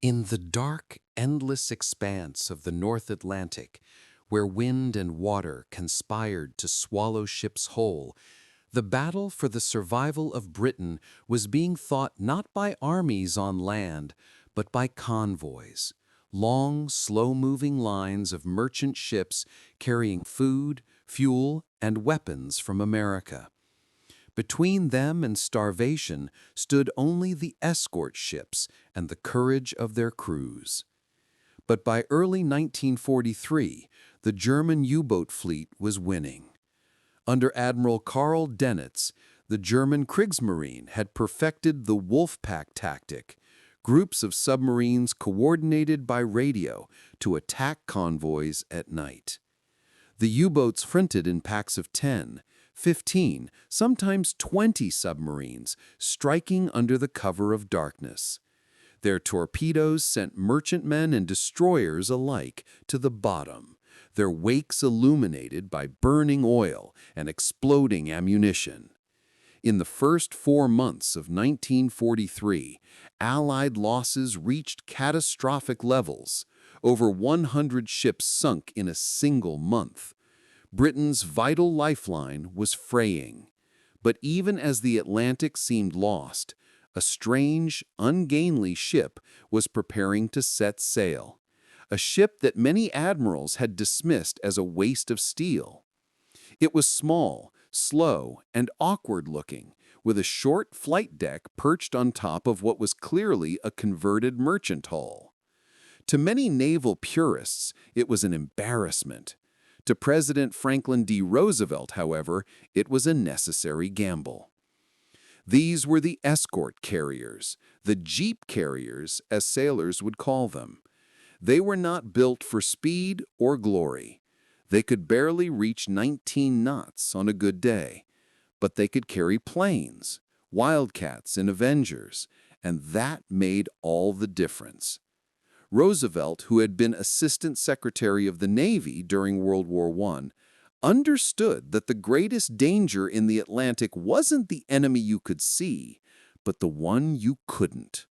In the dark, endless expanse of the North Atlantic, where wind and water conspired to swallow ships whole, the battle for the survival of Britain was being fought not by armies on land, but by convoys, long, slow-moving lines of merchant ships carrying food, fuel, and weapons from America. Between them and starvation stood only the escort ships and the courage of their crews. But by early 1943, the German U-boat fleet was winning. Under Admiral Karl Dönitz, the German Kriegsmarine had perfected the Wolfpack tactic, groups of submarines coordinated by radio to attack convoys at night. The U-boats fronted in packs of 10, 15, sometimes 20 submarines, striking under the cover of darkness. Their torpedoes sent merchantmen and destroyers alike to the bottom, their wakes illuminated by burning oil and exploding ammunition. In the first 4 months of 1943, Allied losses reached catastrophic levels. Over 100 ships sunk in a single month. Britain's vital lifeline was fraying. But even as the Atlantic seemed lost, a strange, ungainly ship was preparing to set sail. A ship that many admirals had dismissed as a waste of steel. It was small, slow, and awkward-looking, with a short flight deck perched on top of what was clearly a converted merchant hull. To many naval purists, it was an embarrassment. To President Franklin D. Roosevelt, however, it was a necessary gamble. These were the escort carriers, the jeep carriers, as sailors would call them. They were not built for speed or glory. They could barely reach 19 knots on a good day, but they could carry planes, Wildcats and Avengers, and that made all the difference. Roosevelt, who had been Assistant Secretary of the Navy during World War I, understood that the greatest danger in the Atlantic wasn't the enemy you could see, but the one you couldn't.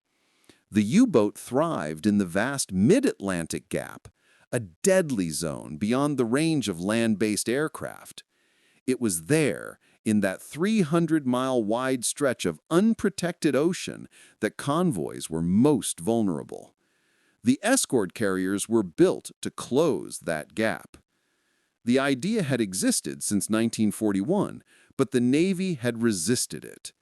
The U-boat thrived in the vast mid-Atlantic gap, a deadly zone beyond the range of land-based aircraft. It was there, in that 300-mile-wide stretch of unprotected ocean, that convoys were most vulnerable. The escort carriers were built to close that gap. The idea had existed since 1941, but the Navy had resisted it.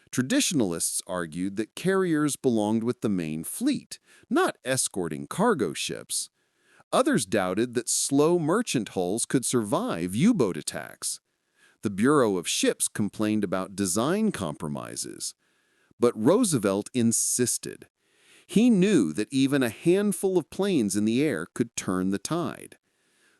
Traditionalists argued that carriers belonged with the main fleet, not escorting cargo ships. Others doubted that slow merchant hulls could survive U-boat attacks. The Bureau of Ships complained about design compromises. But Roosevelt insisted. He knew that even a handful of planes in the air could turn the tide.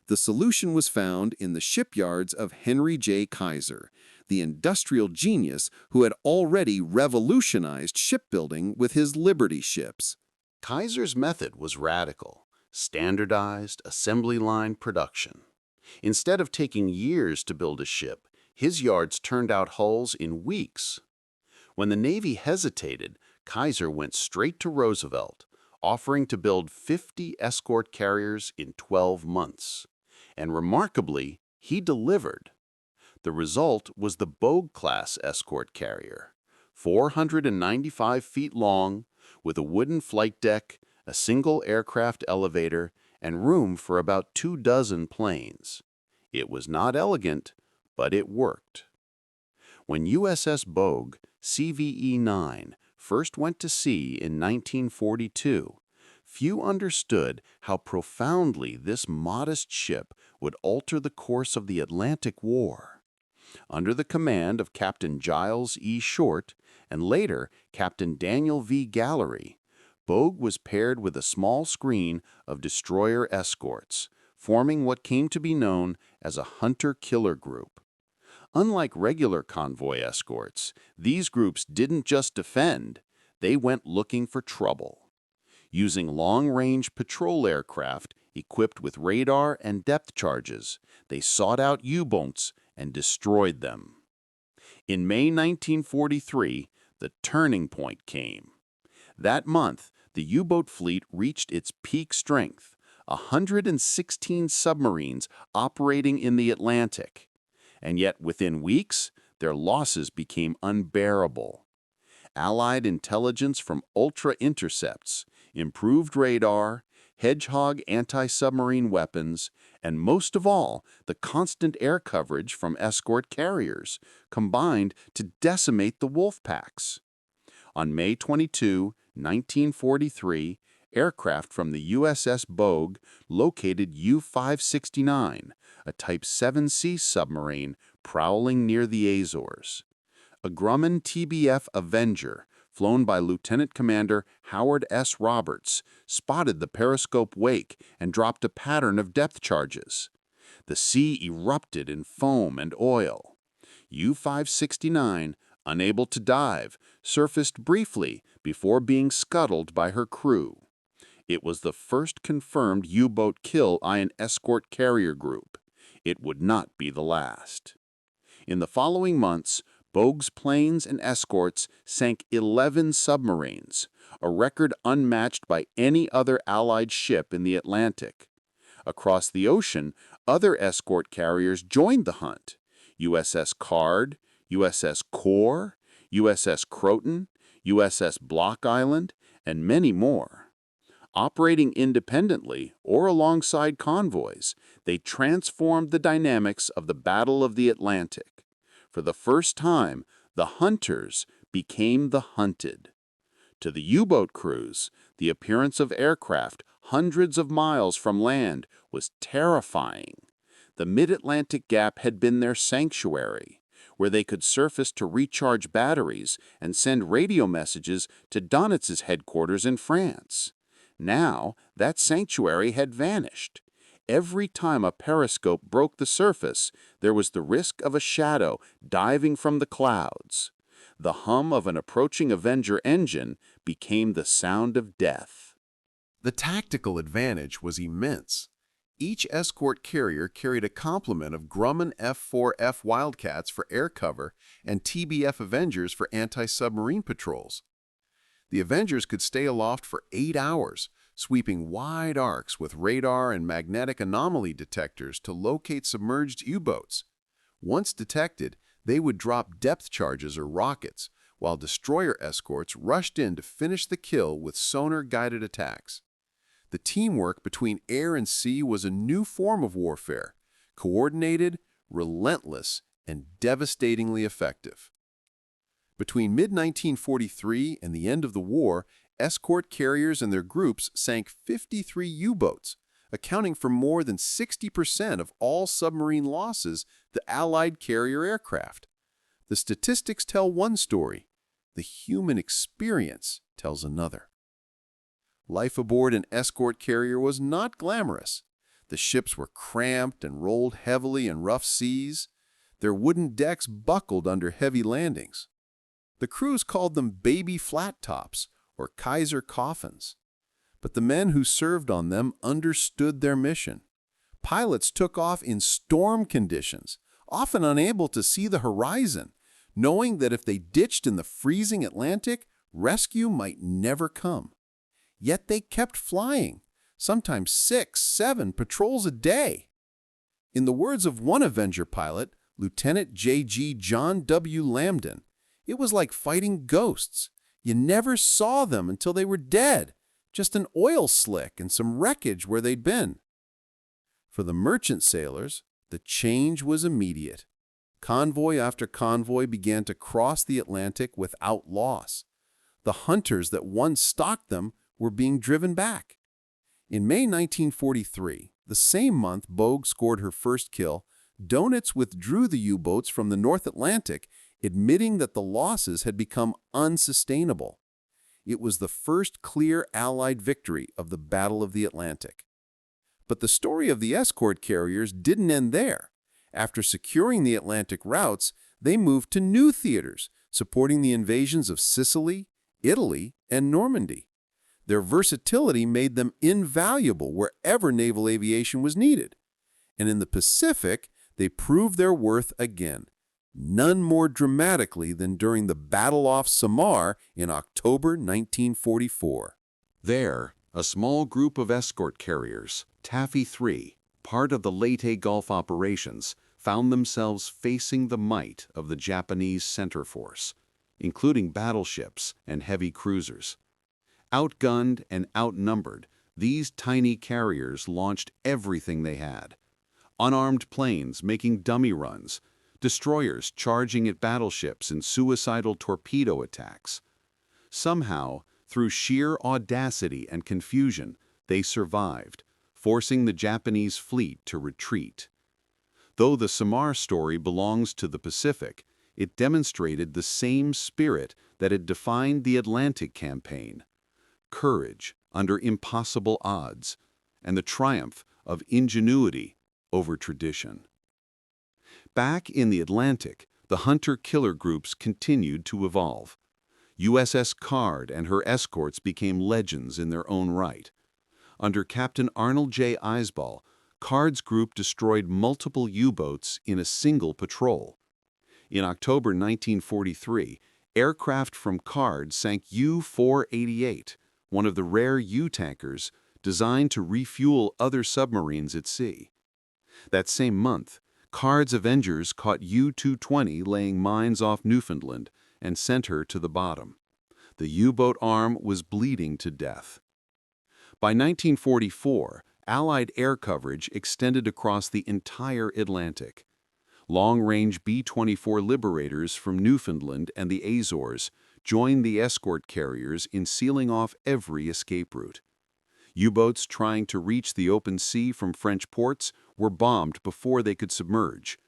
The solution was found in the shipyards of Henry J. Kaiser, the industrial genius who had already revolutionized shipbuilding with his Liberty ships. Kaiser's method was radical, standardized assembly line production. Instead of taking years to build a ship, his yards turned out hulls in weeks. When the Navy hesitated, Kaiser went straight to Roosevelt, offering to build 50 escort carriers in 12 months. And remarkably, he delivered. The result was the Bogue-class escort carrier, 495 feet long, with a wooden flight deck, a single aircraft elevator, and room for about 24 planes. It was not elegant, but it worked. When USS Bogue, CVE-9, first went to sea in 1942, few understood how profoundly this modest ship would alter the course of the Atlantic War. Under the command of Captain Giles E. Short and later Captain Daniel V. Gallery, Bogue was paired with a small screen of destroyer escorts, forming what came to be known as a hunter-killer group. Unlike regular convoy escorts, these groups didn't just defend, they went looking for trouble. Using long-range patrol aircraft equipped with radar and depth charges, they sought out U-boats and destroyed them. In May 1943, the turning point came. That month, the U-boat fleet reached its peak strength, 116 submarines operating in the Atlantic. And yet, within weeks, their losses became unbearable. Allied intelligence from ultra-intercepts, improved radar, Hedgehog anti-submarine weapons, and most of all, the constant air coverage from escort carriers, combined to decimate the wolf packs. On May 22, 1943, aircraft from the USS Bogue located U-569, a Type 7C submarine prowling near the Azores. A Grumman TBF Avenger, flown by Lieutenant Commander Howard S. Roberts, spotted the periscope wake and dropped a pattern of depth charges. The sea erupted in foam and oil. U-569, unable to dive, surfaced briefly before being scuttled by her crew. It was the first confirmed U-boat kill by an escort carrier group. It would not be the last. In the following months, Bogue's planes and escorts sank 11 submarines, a record unmatched by any other Allied ship in the Atlantic. Across the ocean, other escort carriers joined the hunt: USS Card, USS Core, USS Croton, USS Block Island, and many more. Operating independently or alongside convoys, they transformed the dynamics of the Battle of the Atlantic. For the first time, the hunters became the hunted. To the U-boat crews, the appearance of aircraft hundreds of miles from land was terrifying. The mid-Atlantic gap had been their sanctuary, where they could surface to recharge batteries and send radio messages to Donitz's headquarters in France. Now, that sanctuary had vanished. Every time a periscope broke the surface, there was the risk of a shadow diving from the clouds. The hum of an approaching Avenger engine became the sound of death. The tactical advantage was immense. Each escort carrier carried a complement of Grumman F-4F Wildcats for air cover and TBF Avengers for anti-submarine patrols. The Avengers could stay aloft for 8 hours, sweeping wide arcs with radar and magnetic anomaly detectors to locate submerged U-boats. Once detected, they would drop depth charges or rockets, while destroyer escorts rushed in to finish the kill with sonar-guided attacks. The teamwork between air and sea was a new form of warfare, coordinated, relentless, and devastatingly effective. Between mid-1943 and the end of the war, escort carriers and their groups sank 53 U-boats, accounting for more than 60% of all submarine losses to Allied carrier aircraft. The statistics tell one story. The human experience tells another. Life aboard an escort carrier was not glamorous. The ships were cramped and rolled heavily in rough seas. Their wooden decks buckled under heavy landings. The crews called them baby flat tops, or Kaiser coffins. But the men who served on them understood their mission. Pilots took off in storm conditions, often unable to see the horizon, knowing that if they ditched in the freezing Atlantic, rescue might never come. Yet they kept flying, sometimes 6, 7 patrols a day. In the words of one Avenger pilot, Lieutenant J.G. John W. Lambden, it was like fighting ghosts. You never saw them until they were dead, just an oil slick and some wreckage where they'd been. For the merchant sailors, the change was immediate. Convoy after convoy began to cross the Atlantic without loss. The hunters that once stalked them were being driven back. In May 1943, the same month Bogue scored her first kill, Dönitz withdrew the U-boats from the North Atlantic, admitting that the losses had become unsustainable. It was the first clear Allied victory of the Battle of the Atlantic. But the story of the escort carriers didn't end there. After securing the Atlantic routes, they moved to new theaters, supporting the invasions of Sicily, Italy, and Normandy. Their versatility made them invaluable wherever naval aviation was needed. And in the Pacific, they proved their worth again, none more dramatically than during the battle off Samar in October 1944. There, a small group of escort carriers, Taffy 3, part of the Leyte Gulf operations, found themselves facing the might of the Japanese center force, including battleships and heavy cruisers. Outgunned and outnumbered, these tiny carriers launched everything they had. Unarmed planes making dummy runs, destroyers charging at battleships in suicidal torpedo attacks. Somehow, through sheer audacity and confusion, they survived, forcing the Japanese fleet to retreat. Though the Samar story belongs to the Pacific, it demonstrated the same spirit that had defined the Atlantic campaign: courage under impossible odds, and the triumph of ingenuity over tradition. Back in the Atlantic, the hunter-killer groups continued to evolve. USS Card and her escorts became legends in their own right. Under Captain Arnold J. Isbell, Card's group destroyed multiple U-boats in a single patrol. In October 1943, aircraft from Card sank U-488, one of the rare U-tankers designed to refuel other submarines at sea. That same month, Card's Avengers caught U-220 laying mines off Newfoundland and sent her to the bottom. The U-boat arm was bleeding to death. By 1944, Allied air coverage extended across the entire Atlantic. Long-range B-24 Liberators from Newfoundland and the Azores joined the escort carriers in sealing off every escape route. U-boats trying to reach the open sea from French ports were bombed before they could submerge.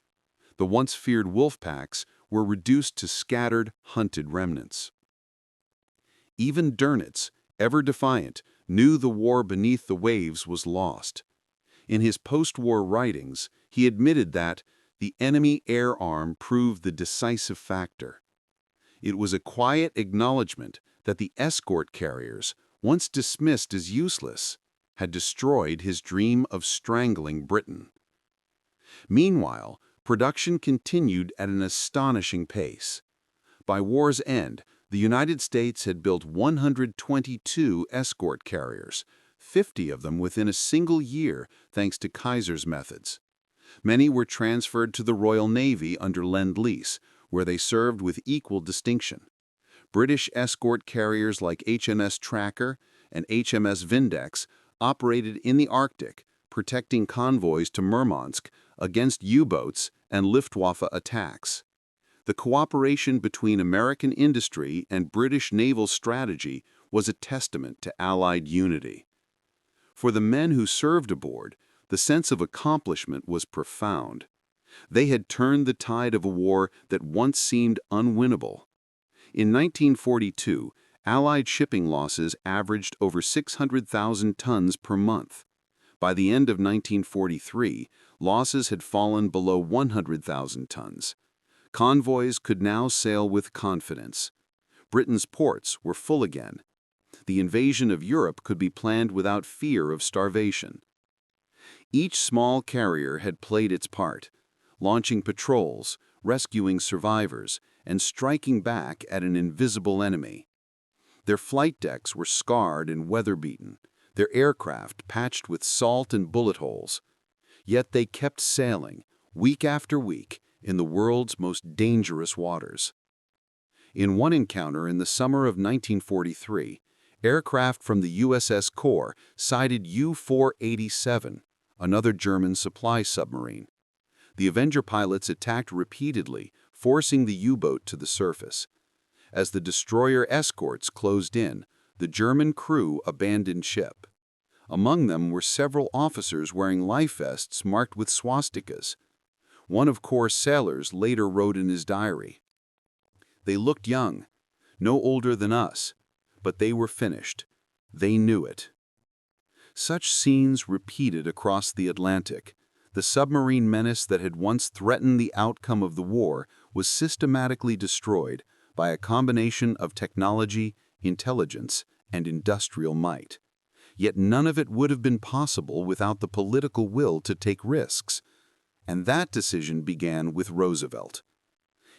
The once feared wolf packs were reduced to scattered, hunted remnants. Even Dönitz, ever defiant, knew the war beneath the waves was lost. In his post-war writings, he admitted that the enemy air arm proved the decisive factor. It was a quiet acknowledgement that the escort carriers, once dismissed as useless, had destroyed his dream of strangling Britain. Meanwhile, production continued at an astonishing pace. By war's end, the United States had built 122 escort carriers, 50 of them within a single year thanks to Kaiser's methods. Many were transferred to the Royal Navy under Lend-Lease, where they served with equal distinction. British escort carriers like HMS Tracker and HMS Vindex operated in the Arctic, protecting convoys to Murmansk against U-boats and Luftwaffe attacks. The cooperation between American industry and British naval strategy was a testament to Allied unity. For the men who served aboard, the sense of accomplishment was profound. They had turned the tide of a war that once seemed unwinnable. In 1942, Allied shipping losses averaged over 600,000 tons per month. By the end of 1943, losses had fallen below 100,000 tons. Convoys could now sail with confidence. Britain's ports were full again. The invasion of Europe could be planned without fear of starvation. Each small carrier had played its part, launching patrols, rescuing survivors, and striking back at an invisible enemy. Their flight decks were scarred and weather-beaten, their aircraft patched with salt and bullet holes. Yet they kept sailing, week after week, in the world's most dangerous waters. In one encounter in the summer of 1943, aircraft from the USS Bogue sighted U-487, another German supply submarine. The Avenger pilots attacked repeatedly, forcing the U-boat to the surface. As the destroyer escorts closed in, the German crew abandoned ship. Among them were several officers wearing life vests marked with swastikas. One of Corps' sailors later wrote in his diary, "They looked young, no older than us, but they were finished. They knew it." Such scenes repeated across the Atlantic. The submarine menace that had once threatened the outcome of the war was systematically destroyed by a combination of technology, intelligence, and industrial might. Yet none of it would have been possible without the political will to take risks. And that decision began with Roosevelt.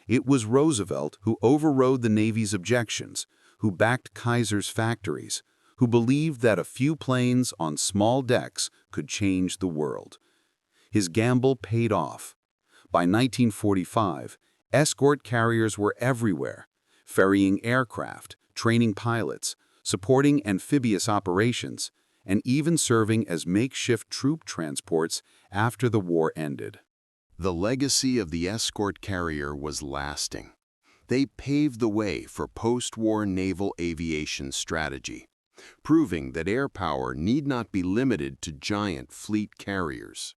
It was Roosevelt who overrode the Navy's objections, who backed Kaiser's factories, who believed that a few planes on small decks could change the world. His gamble paid off. By 1945, escort carriers were everywhere, ferrying aircraft, training pilots, supporting amphibious operations, and even serving as makeshift troop transports after the war ended. The legacy of the escort carrier was lasting. They paved the way for post-war naval aviation strategy, proving that air power need not be limited to giant fleet carriers.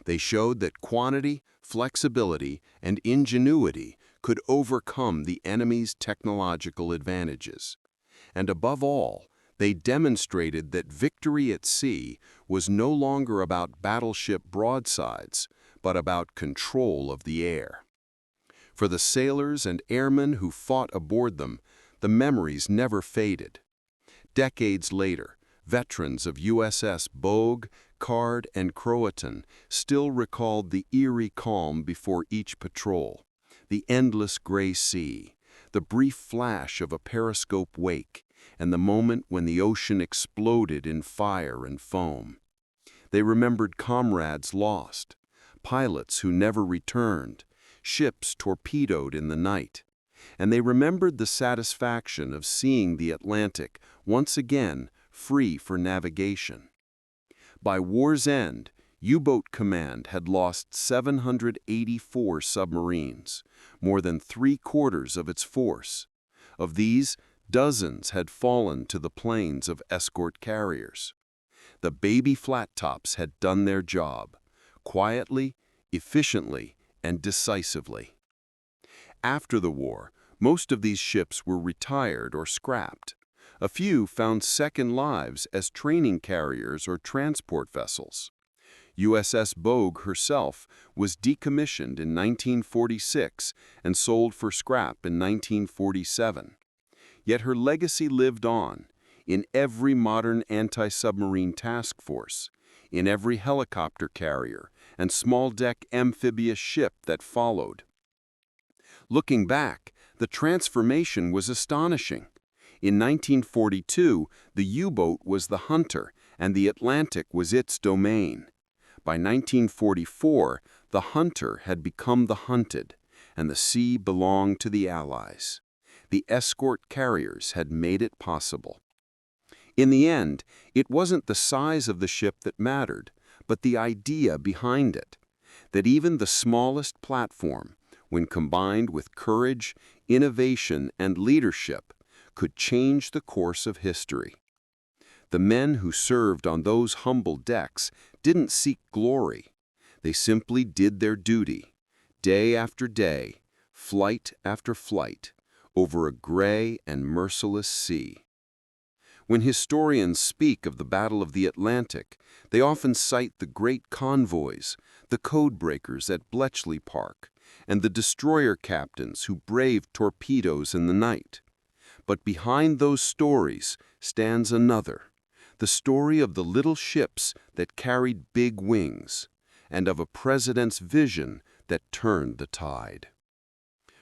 They showed that quantity, flexibility, and ingenuity could overcome the enemy's technological advantages. And above all, they demonstrated that victory at sea was no longer about battleship broadsides, but about control of the air. For the sailors and airmen who fought aboard them, the memories never faded. Decades later, veterans of USS Bogue, Card, and Croatan still recalled the eerie calm before each patrol, the endless gray sea, the brief flash of a periscope wake, and the moment when the ocean exploded in fire and foam. They remembered comrades lost, pilots who never returned, ships torpedoed in the night, and they remembered the satisfaction of seeing the Atlantic once again free for navigation. By war's end, U-boat Command had lost 784 submarines, more than 3/4 of its force. Of these, dozens had fallen to the planes of escort carriers. The baby flat-tops had done their job, quietly, efficiently, and decisively. After the war, most of these ships were retired or scrapped. A few found second lives as training carriers or transport vessels. USS Bogue herself was decommissioned in 1946 and sold for scrap in 1947. Yet her legacy lived on, in every modern anti-submarine task force, in every helicopter carrier and small-deck amphibious ship that followed. Looking back, the transformation was astonishing. In 1942, the U-boat was the hunter, and the Atlantic was its domain. By 1944, the hunter had become the hunted, and the sea belonged to the Allies. The escort carriers had made it possible. In the end, it wasn't the size of the ship that mattered, but the idea behind it, that even the smallest platform, when combined with courage, innovation, and leadership, could change the course of history. The men who served on those humble decks didn't seek glory. They simply did their duty, day after day, flight after flight, over a gray and merciless sea. When historians speak of the Battle of the Atlantic, they often cite the great convoys, the codebreakers at Bletchley Park, and the destroyer captains who braved torpedoes in the night. But behind those stories stands another, the story of the little ships that carried big wings, and of a president's vision that turned the tide.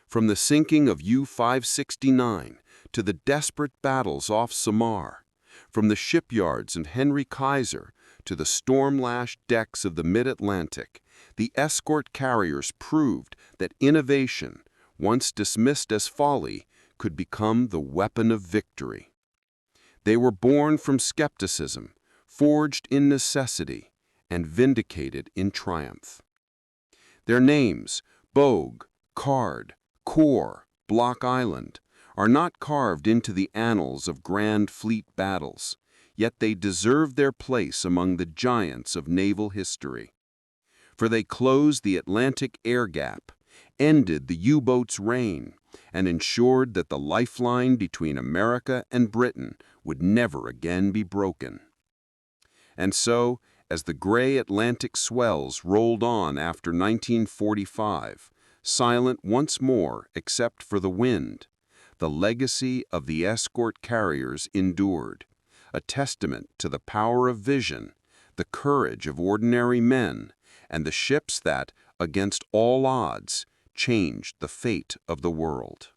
From the sinking of U-569 to the desperate battles off Samar, from the shipyards of Henry Kaiser to the storm-lashed decks of the mid-Atlantic, the escort carriers proved that innovation, once dismissed as folly, could become the weapon of victory. They were born from skepticism, forged in necessity, and vindicated in triumph. Their names, Bogue, Card, Core, Block Island, are not carved into the annals of grand fleet battles, yet they deserve their place among the giants of naval history. For they closed the Atlantic air gap, ended the U-boat's reign, and ensured that the lifeline between America and Britain would never again be broken. And so, as the gray Atlantic swells rolled on after 1945, silent once more except for the wind, the legacy of the escort carriers endured, a testament to the power of vision, the courage of ordinary men, and the ships that, against all odds, changed the fate of the world.